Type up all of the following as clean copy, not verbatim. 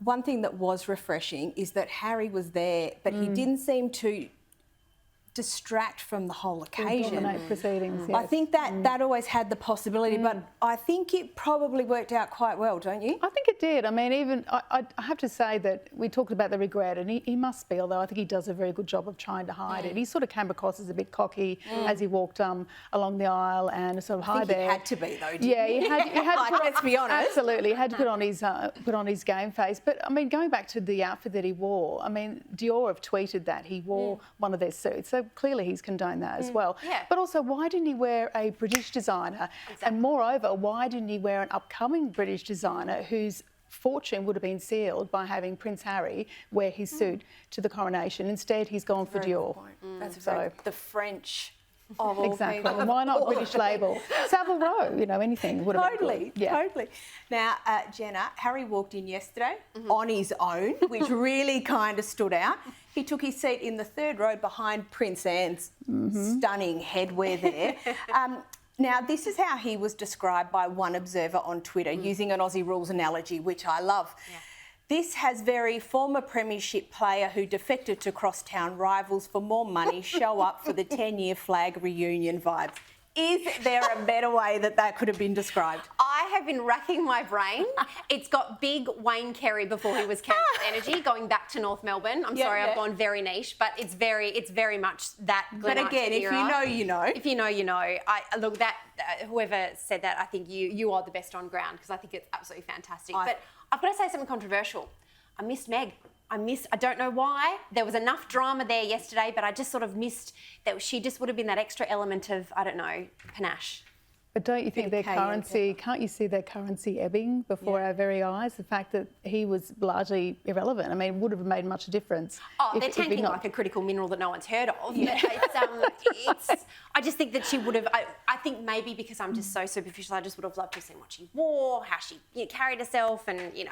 one thing that was refreshing is that Harry was there, but he didn't seem to distract from the whole occasion. Dominate proceedings, yes. I think that always had the possibility, but I think it probably worked out quite well, don't you? I think it did. I mean, even I have to say that we talked about the regret, and he must be, although I think he does a very good job of trying to hide it. He sort of came across as a bit cocky as he walked along the aisle and sort of hi there. He had to be though, didn't he had like, let's be honest. Absolutely, he had to put on his game face. But I mean, going back to the outfit that he wore, I mean, Dior have tweeted that he wore one of their suits. So clearly he's condoned that as well. Yeah. But also, why didn't he wear a British designer? Exactly. And moreover, why didn't he wear an upcoming British designer whose fortune would have been sealed by having Prince Harry wear his suit to the coronation? Instead, he's gone for Dior. That's the French. Exactly. Why not British label? Savile Row, you know, anything would have been good. Yeah. Totally. Now, Jenna, Harry walked in yesterday on his own, which really kind of stood out. He took his seat in the third row behind Prince Anne's stunning headwear there. Now, this is how he was described by one observer on Twitter, using an Aussie rules analogy, which I love. Yeah. This has very former premiership player who defected to crosstown rivals for more money show up for the 10-year flag reunion vibes. Is there a better way that could have been described? I have been racking my brain. It's got big Wayne Carey before he was Council energy, going back to North Melbourne. I'm sorry, I've gone very niche, but it's very much that. But again, if you know, you know. If you know, you know. Look, that whoever said that, I think you are the best on ground, because I think it's absolutely fantastic. But I've got to say something controversial. I missed Meg. I don't know why. There was enough drama there yesterday, but I just sort of missed that she just would have been that extra element of, I don't know, panache. But don't you think their currency, can't you see their currency ebbing before our very eyes? The fact that he was largely irrelevant. I mean, it would have made much difference. Oh, they're tanking like a critical mineral that no one's heard of. Yeah. But I just think that she would have, I think maybe because I'm just so superficial, I just would have loved to have seen what she wore, how she carried herself, and, you know,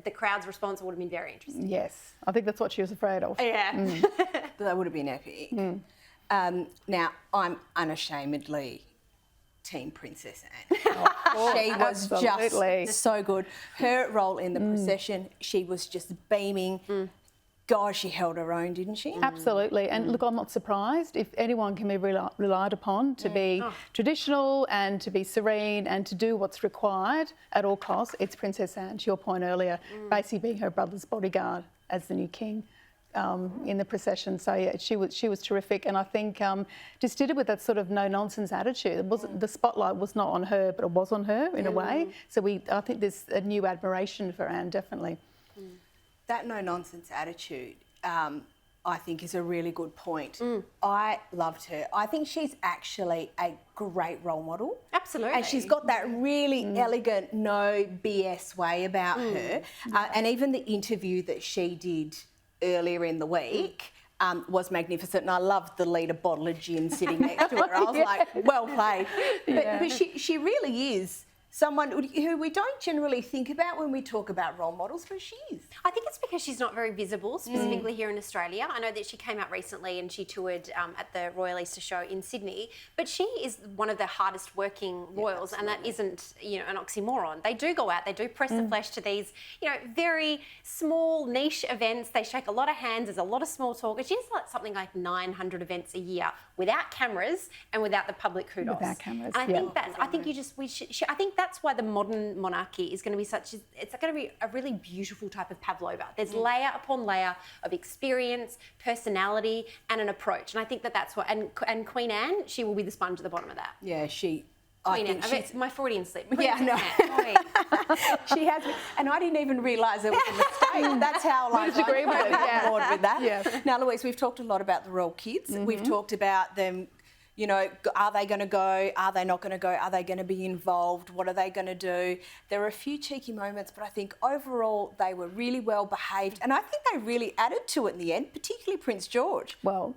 the crowd's response would have been very interesting. Yes, I think that's what she was afraid of. Yeah. That would have been epic. Now, I'm unashamedly Team Princess Anne. She was just so good. Her role in the procession, she was just beaming. God, she held her own, didn't she? Absolutely. And look, I'm not surprised. If anyone can be relied upon to be traditional and to be serene and to do what's required at all costs, it's Princess Anne, to your point earlier, basically being her brother's bodyguard as the new king. In the procession. So yeah, she was terrific, and I think just did it with that sort of no nonsense attitude. It wasn't, the spotlight was not on her, but it was on her in a way. So I think there's a new admiration for Anne, definitely. That no nonsense attitude, I think, is a really good point. I loved her. I think she's actually a great role model. Absolutely. And she's got that really elegant, no BS way about her. And even the interview that she did earlier in the week was magnificent, and I loved the leader bottle of gin sitting next to her. I was like, well played. But she really is someone who we don't generally think about when we talk about role models, but she is. I think it's because she's not very visible, specifically here in Australia. I know that she came out recently and she toured at the Royal Easter Show in Sydney, but she is one of the hardest working royals, and that isn't, you know, an oxymoron. They do go out, they do press the flesh to these, you know, very small niche events. They shake a lot of hands, there's a lot of small talk. And she does like something like 900 events a year without cameras and without the public kudos. Without cameras, and I think that's, I think you just, I think that's why the modern monarchy is going to be it's going to be a really beautiful type of pavlova. There's layer upon layer of experience, personality, and an approach. And I think that's what, and Queen Anne, she will be the sponge at the bottom of that. Yeah, Queen Anne. It's my Freudian slip. Yeah, no. She has, and I didn't even realise it was a mistake. That's how I disagree with it. Yeah, bored with that. Yeah. Now, Louise, we've talked a lot about the royal kids. We've talked about them. You know, are they going to go? Are they not going to go? Are they going to be involved? What are they going to do? There are a few cheeky moments, but I think overall they were really well behaved, and I think they really added to it in the end, particularly Prince George. Well,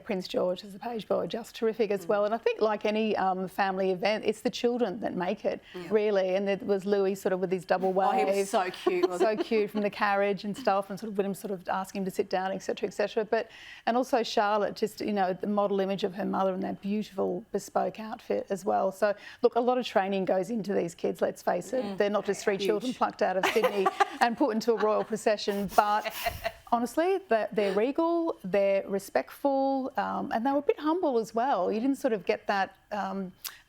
Prince George as a page boy, just terrific as well. And I think, like any family event, it's the children that make it, really. And there was Louis sort of with his double wave. Oh, he was so cute, wasn't he? So cute, from the carriage and stuff, and sort of William sort of asking him to sit down, etc., etc. And also Charlotte, just, you know, the model image of her mother in their beautiful bespoke outfit as well. So, look, a lot of training goes into these kids, let's face it. They're not just three children plucked out of Sydney and put into a royal procession, but honestly, they're regal, they're respectful, and they were a bit humble as well. You didn't sort of get that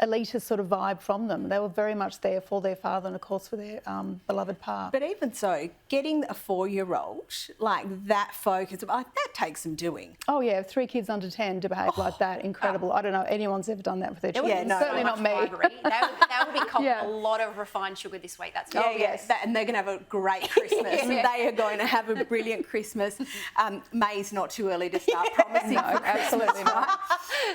elitist sort of vibe from them. They were very much there for their father and, of course, for their beloved pa. But even so, getting a 4-year-old, like that focus, that takes some doing. Oh, yeah, 3 kids under 10 to behave like that, incredible. I don't know anyone's ever done that for their children. Certainly not me. They will be copping a lot of refined sugar this week, that's for sure. Yes, and they're going to have a great Christmas. They are going to have a brilliant Christmas. May's not too early to start promising for Christmas, absolutely not. right?